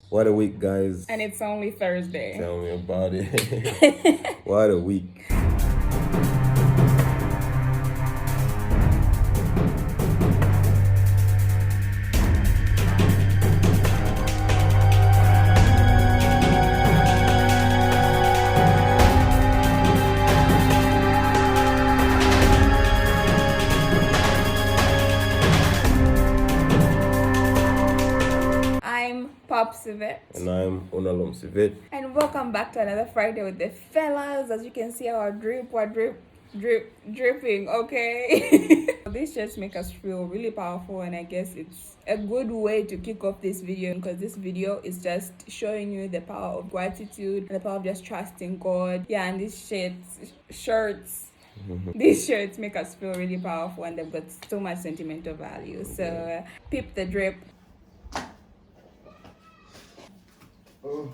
What a week, guys. And it's only Thursday. Tell me about it. What a week. I'm Pop Civet. And I'm Unalom Civet. And welcome back to another Friday with the fellas. As you can see, our dripping, okay? These shirts make us feel really powerful, and I guess it's a good way to kick off this video, because this video is just showing you the power of gratitude and the power of just trusting God. Yeah, and these shirts these shirts make us feel really powerful, and they've got so much sentimental value. So peep the drip. Oh.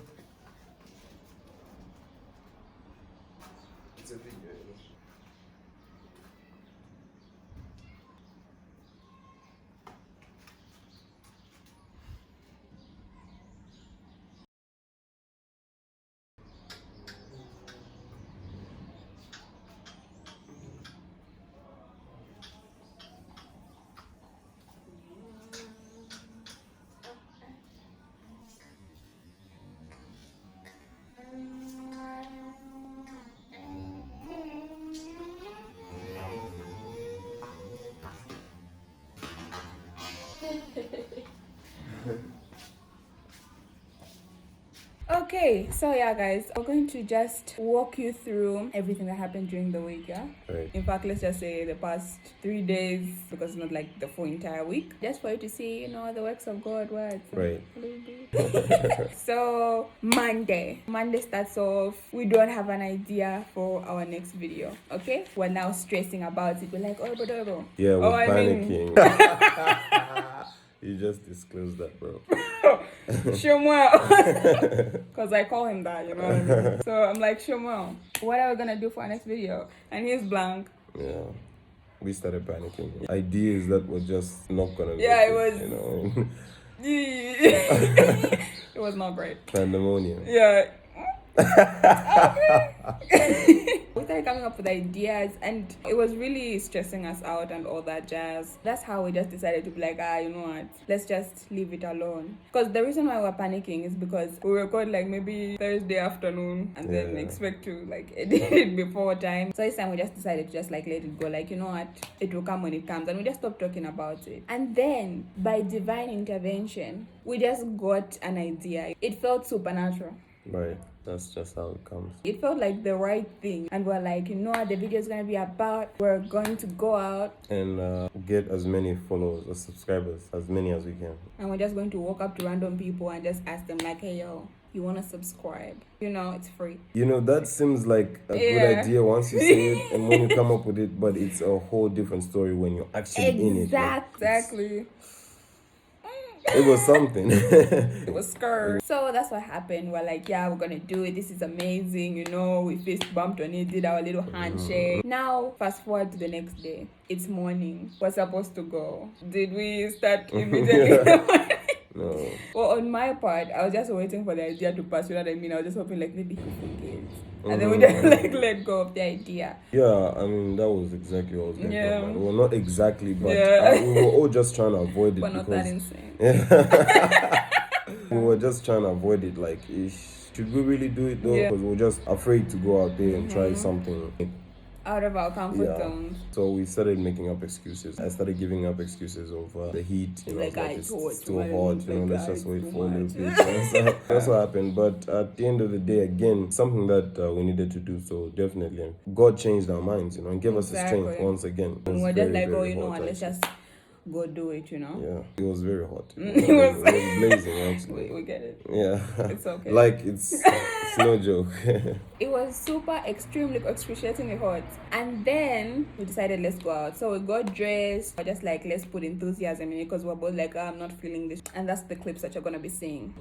It's a video. Okay, so yeah, guys, we're going to just walk you through everything that happened during the week. Yeah, Right. in fact, let's just say the past 3 days, because it's not like the full entire week, just for you to see, the works of God. What? Right. So Monday starts off. We don't have an idea for our next video. Okay, we're now stressing about it. We're like, oh, but Yeah, we're panicking. You just disclosed that, bro. Shumm-u-él. Because I call him that, you know what I mean? So I'm like, Shumm-u-él, what are we gonna do for our next video? And he's blank. Yeah. We started panicking. Ideas that were just not gonna Yeah, make it was it was not great. Pandemonium. Yeah. We started coming up with ideas, and it was really stressing us out and all that jazz. That's how we just decided to be like, you know what, let's just leave it alone. Because the reason why we're panicking is because we record like maybe Thursday afternoon and then expect to like edit it before time. So this time we just decided to just like let it go, like, you know what, it will come when it comes, and we just stopped talking about it. And then by divine intervention, we just got an idea. It felt supernatural. Right. That's just how it comes. It felt like the right thing, and we're like, you know what the video is gonna be about? We're going to go out and get as many followers or subscribers, as many as we can. and we're just going to walk up to random people and just ask them like, hey yo, you want to subscribe? It's free. That seems like a good idea once you say it and when you come up with it, but it's a whole different story when you're actually in it. Exactly. It was something. It was scared. So that's what happened. We're like, yeah, we're gonna do it. This is amazing. We fist bumped on it, did our little handshake. Now, fast forward to the next day. It's morning. We're supposed to go. Did we start immediately? No. Well, on my part, I was just waiting for the idea to pass. You know what I mean? I was just hoping like maybe he forgets. And then we just like let go of the idea. Yeah, I mean, that was exactly what I was going to talk about. Well, not exactly, but we were all just trying to avoid it. But not that insane. We were just trying to avoid it. Like, should we really do it though? Because we were just afraid to go out there and try something out of our comfort zones. So we started making up excuses. I started giving up excuses of the heat. Like, it's too hot. Let's just wait for a little bit. So that's what happened. But at the end of the day, again, something that we needed to do. So definitely, God changed our minds, and gave us the strength once again. And we're just like, let's just go do it, Yeah, it was very hot. It was blazing, actually. We get it. Yeah. It's okay. Like, it's no joke. It was super extremely excruciatingly hot. And then we decided, let's go out. So we got dressed. We're just like, let's put enthusiasm in it, because we're both like, I'm not feeling this. And that's the clips that you're going to be seeing.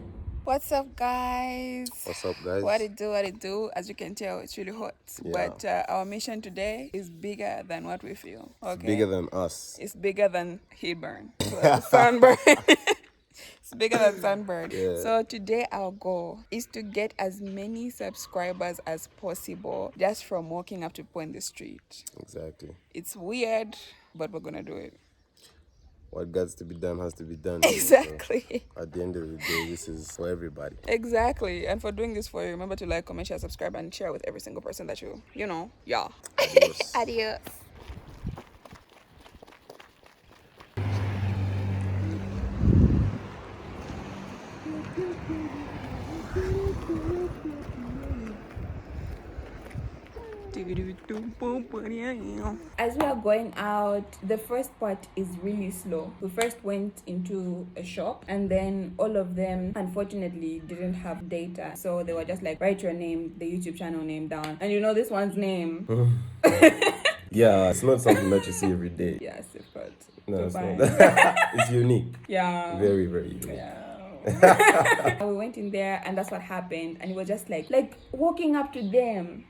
What's up, guys? What's up, guys? What it do? As you can tell, it's really hot. Yeah. But our mission today is bigger than what we feel. Okay. Bigger than us. It's bigger than heat burn. Sunburn. It's bigger than Sunbird. Yeah. So today our goal is to get as many subscribers as possible just from walking up to people in the street. Exactly. It's weird, but we're gonna do it. What gets to be done has to be done. Exactly. So at the end of the day, this is for everybody. Exactly. And for doing this for you, remember to like, comment, share, subscribe, and share with every single person that you know. Yeah. Adios. Adios. As we are going out, the first part is really slow. We first went into a shop and then all of them unfortunately didn't have data. So they were just like, write your name, the YouTube channel name down. And you know this one's name. Yeah, it's not something that you see every day. Yes, of course. No, it's Goodbye. not. It's unique. Yeah. Very, very unique. Yeah. We went in there and that's what happened. And it was just like walking up to them.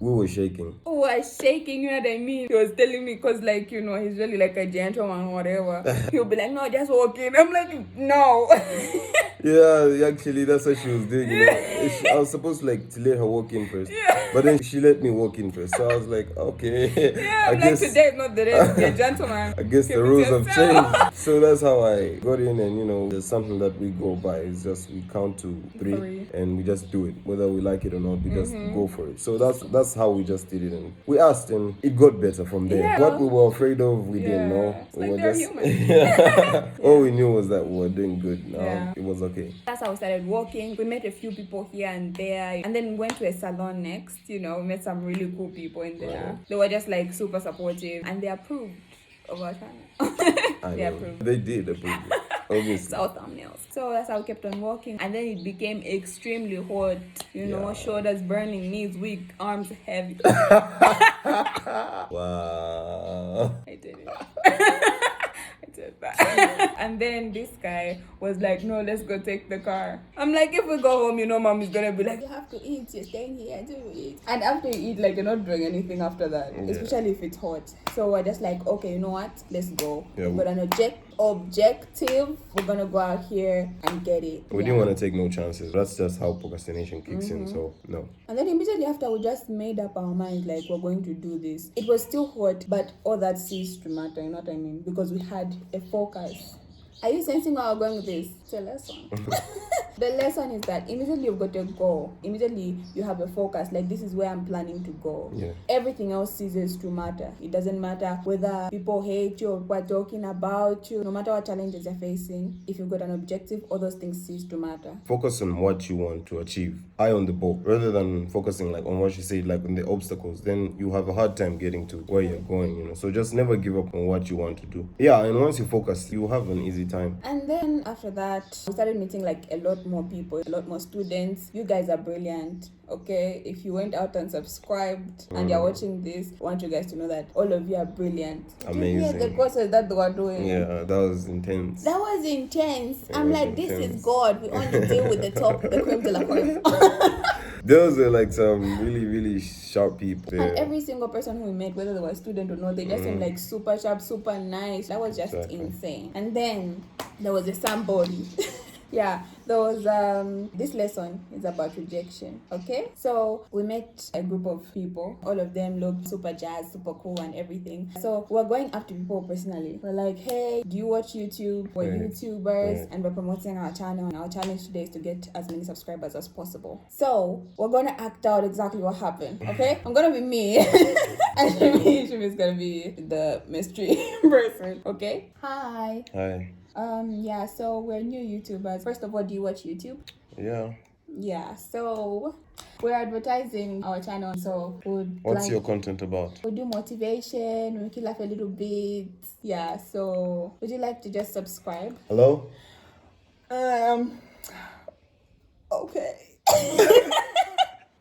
We were shaking. We were shaking, you know what I mean? He was telling me, because like, you know, he's really like a gentleman or whatever. He'll be like, no, just walk in. I'm like, no. Yeah, actually, that's what she was doing. You know? I was supposed to let her walk in first. Yeah. But then she let me walk in first. So I was like, okay. Yeah, I'm like, today is not the day to be a gentleman. I guess Keep the it rules have yourself. changed. So that's how I got in, and you know, there's something that we go by. It's just we count to three. And we just do it. Whether we like it or not, we just go for it. So that's how we just did it. And we asked and it got better from there. Yeah. What we were afraid of, we didn't know. It's We like were they're just human. all we knew was that we were doing good. Yeah. It was okay. That's how we started walking. We met a few people here and there. And then we went to a salon next. You know, we met some really cool people in there. Right. They were just like super supportive. And they approved of our channel. They approved. They did approve it. Obviously. It's our thumbnails. So that's how we kept on walking. And then it became extremely hot. You know, shoulders burning, knees weak, arms heavy. Wow. I did it. I did that. And then this guy was like, no, let's go take the car. I'm like, if we go home, you know, mom is gonna be like, you have to eat, you're staying here to eat. And after you eat, like, you're not doing anything after that, especially if it's hot. So we're just like, okay, you know what, let's go. Yeah, We've got an objective. We're gonna go out here and get it. We didn't want to take no chances. That's just how procrastination kicks in. So no. And then immediately after, we just made up our minds, like, we're going to do this. It was still hot, but all that ceased to matter, you know what I mean? Because we had a focus. Are you sensing where we're going with this? It's a lesson. The lesson is that immediately you've got a goal. Immediately you have a focus. Like, this is where I'm planning to go. Yeah. Everything else ceases to matter. It doesn't matter whether people hate you or what talking about you. No matter what challenges you're facing, if you've got an objective, all those things cease to matter. Focus on what you want to achieve. Eye on the ball. Rather than focusing like on what you said, like on the obstacles, then you have a hard time getting to where you're going, you know. So just never give up on what you want to do. Yeah, and once you focus, you have an easy time. And then after that, we started meeting like a lot more people, a lot more students. You guys are brilliant. Okay, if you went out and subscribed and you're watching this, I want you guys to know that all of you are brilliant. Amazing. Did you hear the courses that they were doing? Yeah, that was intense. That was intense. I'm was like, this intense. is God. We only deal with the top, the creme de la creme. Those are like some really, really sharp people. And every single person who we met, whether they were a student or not, they just seemed like super sharp, super nice. That was just insane. And then there was a somebody. Yeah, there was this lesson is about rejection. Okay, so we met a group of people. All of them looked super jazz, super cool and everything. So we're going up to people personally. We're like, hey, do you watch YouTube? We're YouTubers and we're promoting our channel, and our challenge today is to get as many subscribers as possible. So we're gonna act out exactly what happened. Okay, I'm gonna be me and Shumm is gonna be the mystery person. Okay, hi. Yeah, so we're new YouTubers. First of all, do you watch YouTube? Yeah, so we're advertising our channel. So what's your content about? We do motivation, we make you laugh a little bit. Yeah, so would you like to just subscribe? Hello? Okay.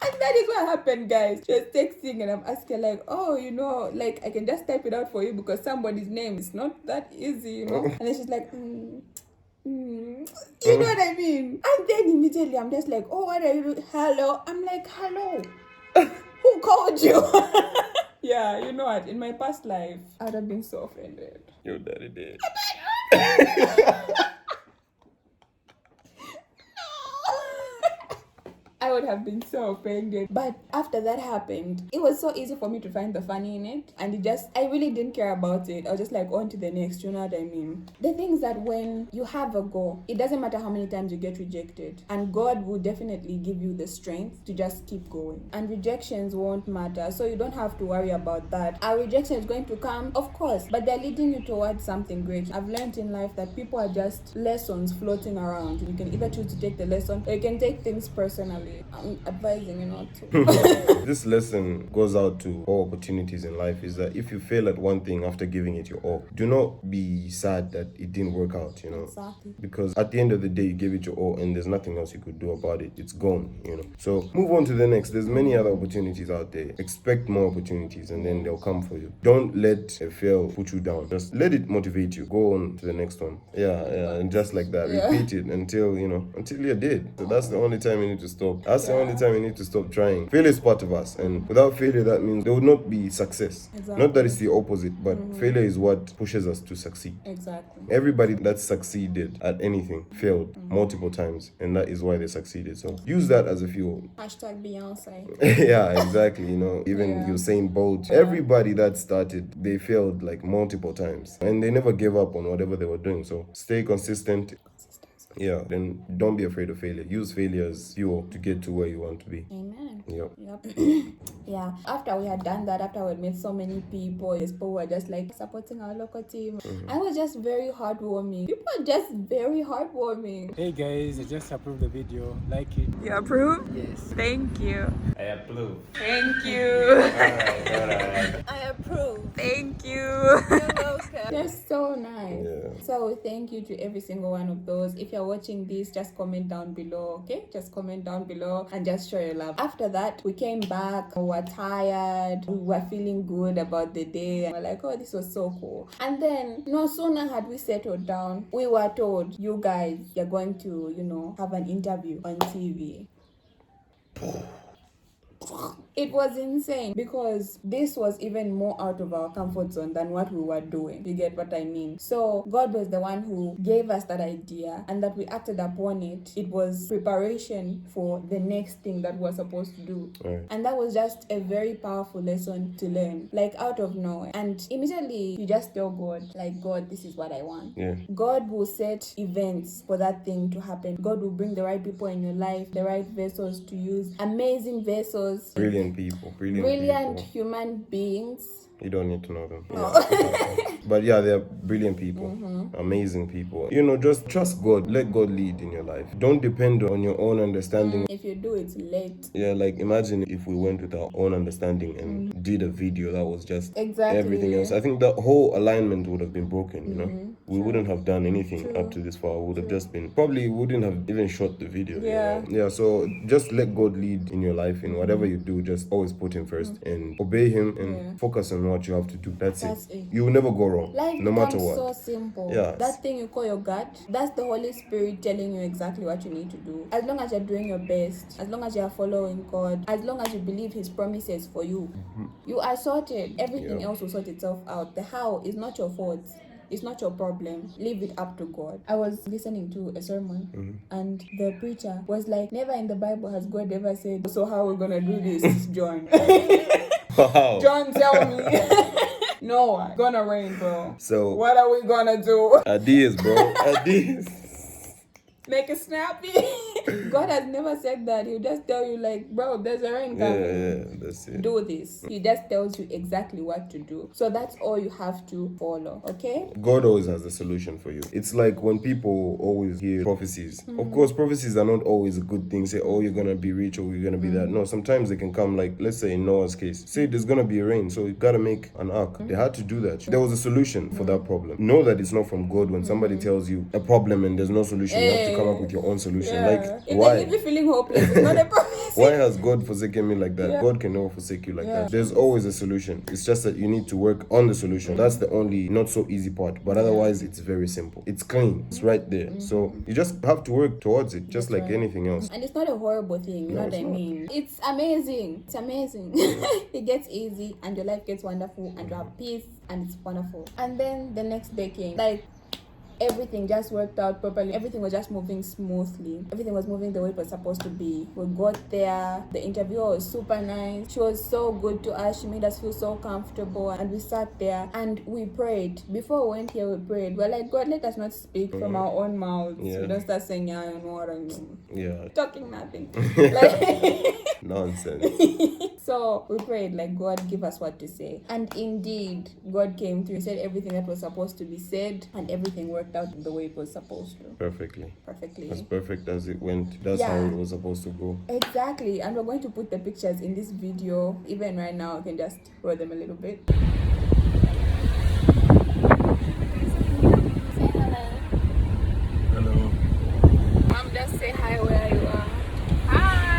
And that is what happened, guys. She was texting and I'm asking like, oh, you know, like I can just type it out for you because somebody's name is not that easy, you know. And then she's like, you know what I mean? And then immediately I'm just like, oh, what are you doing? Hello. I'm like, hello. Who called you? Yeah, you know what? In my past life, I would have been so offended. Your daddy did. I would have been so offended. But after that happened, it was so easy for me to find the funny in it. And I really didn't care about it. I was just like, on to the next, you know what I mean? The thing is that when you have a goal, it doesn't matter how many times you get rejected. And God will definitely give you the strength to just keep going. And rejections won't matter. So you don't have to worry about that. Our rejection is going to come, of course, but they're leading you towards something great. I've learned in life that people are just lessons floating around. You can either choose to take the lesson or you can take things personally. I'm advising you not to. This lesson goes out to all opportunities in life is that if you fail at one thing after giving it your all, do not be sad that it didn't work out, you know. Exactly. Because at the end of the day, you gave it your all and there's nothing else you could do about it. It's gone, you know. So move on to the next. There's many other opportunities out there. Expect more opportunities and then they'll come for you. Don't let a fail put you down. Just let it motivate you. Go on to the next one. Yeah, and just like that. Yeah. Repeat it until you're dead. So that's the only time you need to stop. That's the only time you need to stop trying. Failure is part of us, and without failure, that means there would not be success. Exactly. Not that it's the opposite, but failure is what pushes us to succeed. Exactly. Everybody that succeeded at anything failed multiple times, and that is why they succeeded. So use that as a fuel. Hashtag Beyonce. Yeah, exactly. Even Usain Bolt. Everybody that started, they failed like multiple times, and they never gave up on whatever they were doing. So stay consistent. Yeah, then don't be afraid of failure. Use failure as fuel to get to where you want to be. Amen. Yep. Yeah. After we had done that, after we had met so many people were just like supporting our local team. I was just very heartwarming. People are just very heartwarming. Hey guys, I just approved the video. Like it. You approve? Yes. Thank you. I approve. Thank you. Alright. I approve. Thank you. You're welcome. They're so nice. Yeah. So thank you to every single one of those. If you're watching this, just comment down below, okay? Just comment down below and just show your love. After that, we came back. We were tired. We were feeling good about the day. And we're like, oh, this was so cool. And then, no sooner had we settled down, we were told, you guys, you're going to, have an interview on TV. It was insane because this was even more out of our comfort zone than what we were doing. You get what I mean? So God was the one who gave us that idea and that we acted upon it. It was preparation for the next thing that we're supposed to do. Right. And that was just a very powerful lesson to learn, like out of nowhere. And immediately you just tell God, like, God, this is what I want. Yeah. God will set events for that thing to happen. God will bring the right people in your life, the right vessels to use, amazing vessels. Brilliant people. Brilliant People. human beings. You don't need to know them. No. Yeah. But yeah, they're brilliant people. Amazing people. Just trust God. Let God lead in your life. Don't depend on your own understanding. If you do, it's late. Yeah, like imagine if we went with our own understanding and did a video that was just Exactly. everything else. I think the whole alignment would have been broken, We wouldn't have done anything up to this far. We would have just been, probably wouldn't have even shot the video. Yeah. Yeah, so just let God lead in your life. In whatever you do, just always put him first and obey him and focus on what you have to do. That's it. You will never go wrong. Life no matter becomes what. so simple. Yeah. That thing you call your gut, that's the Holy Spirit telling you exactly what you need to do. As long as you're doing your best, as long as you're following God, as long as you believe His promises for you, you are sorted. Everything else will sort itself out. The how is not your fault. It's not your problem. Leave it up to God. I was listening to a sermon and the preacher was like, never in the Bible has God ever said, so how are we going to do this, John? Wow. John, tell me. No, it's gonna rain, bro. So what are we gonna do? ideas, bro. Ideas. Make it snappy. God has never said that. He'll just tell you, like, bro, there's a rain coming. Yeah, that's it. Do this. He just tells you exactly what to do. So that's all you have to follow, okay? God always has a solution for you. It's like when people always hear prophecies. Of course, prophecies are not always a good thing. Say, oh, you're gonna be rich or you're gonna be that. No, sometimes they can come, like, let's say in Noah's case. Say there's gonna be a rain, so you gotta make an ark. They had to do that. There was a solution for that problem. Know that it's not from God when somebody tells you a problem and there's no solution. You have to come up with your own solution. Yeah. Like, If why? they leave you feeling hopeless, it's not a promise. Why has God forsaken me like that? Yeah. God can never forsake you like that. There's always a solution. It's just that you need to work on the solution. That's the only not so easy part. But otherwise, it's very simple. It's clean. It's right there. So you just have to work towards it, just like anything else. And it's not a horrible thing, you know what I mean? It's amazing. It's amazing. It gets easy and your life gets wonderful and you have peace and it's wonderful. And then the next day came. Like, everything just worked out properly. Everything was just moving smoothly. Everything was moving the way it was supposed to be. We got there. The interviewer was super nice. She was so good to us. She made us feel so comfortable. And we sat there and we prayed. Before we went here, we prayed. We're like, God, let us not speak from our own mouths. Yeah. We don't start saying, yeah, I know what I mean. Yeah. Talking nothing. Like, Nonsense. so we prayed, like, God, give us what to say. And indeed, God came through. He said everything that was supposed to be said, and everything worked out the way it was supposed to. Perfectly. Perfectly. As perfect as it went. That's how it was supposed to go. Exactly. And we're going to put the pictures in this video. Even right now, I can just roll them a little bit. Hello. Mom, just say hi where you are. Hi.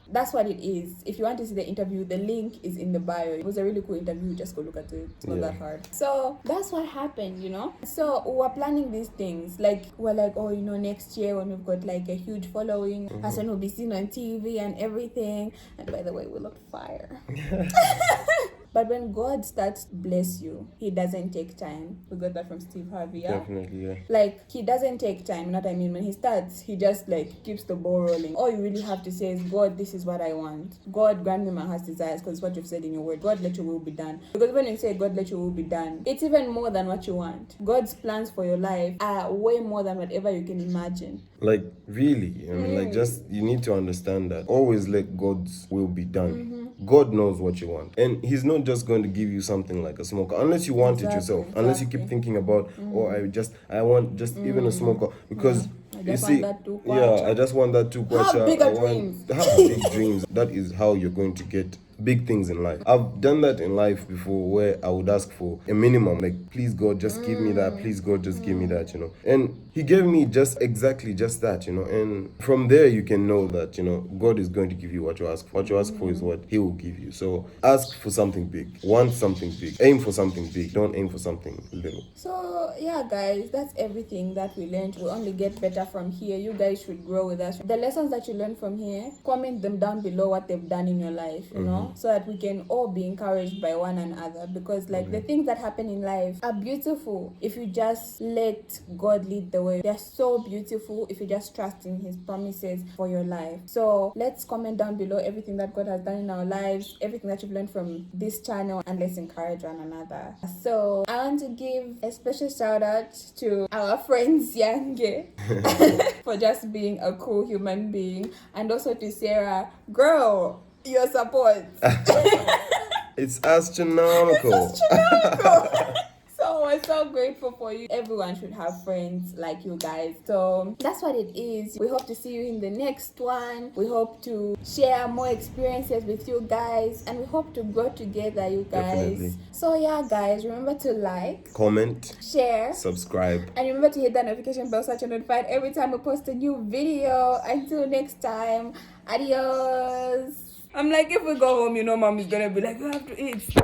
That's what it is. If you want to see the interview, the link is in the bio. It was a really cool interview. Just go look at it. It's not that hard. So that's what happened, you know. So we were planning these things. Like, we're like, oh, you know, next year when we've got like a huge following, that's when we'll be seen on TV and everything. And by the way, we look fire. But when God starts to bless you, He doesn't take time. We got that from Steve Harvey, yeah? Definitely, yeah. Like, He doesn't take time, you know what I mean? When He starts, He just like keeps the ball rolling. All you really have to say is, God, this is what I want. God, grant me my heart's desires, because it's what you've said in your word. God, let your will be done. Because when you say, God, let your will be done, it's even more than what you want. God's plans for your life are way more than whatever you can imagine. Like, really, I mean, like, just, you need to understand that. Always let God's will be done. God knows what you want. And He's not just going to give you something like a smoker, unless you want it yourself. Unless you keep thinking about, oh, I want just even a smoker. Because, you see, I just want that too. Have bigger dreams. Have big dreams. That is how you're going to get big things in life. I've done that in life before, where I would ask for a minimum, like, please God, just give me that, please God, just give me that, you know. And He gave me just exactly just that, you know. And from there you can know that, you know, God is going to give you what you ask for. What you ask for is what He will give you. So ask for something big, want something big, aim for something big, don't aim for something little. So yeah, guys, that's everything that we learned. We'll only get better from here. You guys should grow with us. The lessons that you learned from here, comment them down below, what they've done in your life, you know, so that we can all be encouraged by one another. Because like the things that happen in life are beautiful if you just let God lead the way. They're so beautiful if you just trust in His promises for your life. So let's comment down below everything that God has done in our lives, everything that you've learned from this channel, and let's encourage one another. So I want to give a special shout out to our friends Yange for just being a cool human being, and also to Sarah, girl, your support. It's astronomical. So we're so grateful for you. Everyone should have friends like you guys. So that's what it is. We hope to see you in the next one. We hope to share more experiences with you guys, and we hope to grow together, you guys. Definitely. So yeah, guys, remember to like, comment, share, subscribe, and remember to hit that notification bell so that you're notified every time we post a new video. Until next time, adios. I'm like, if we go home, you know, Mom is gonna be like, you have to eat.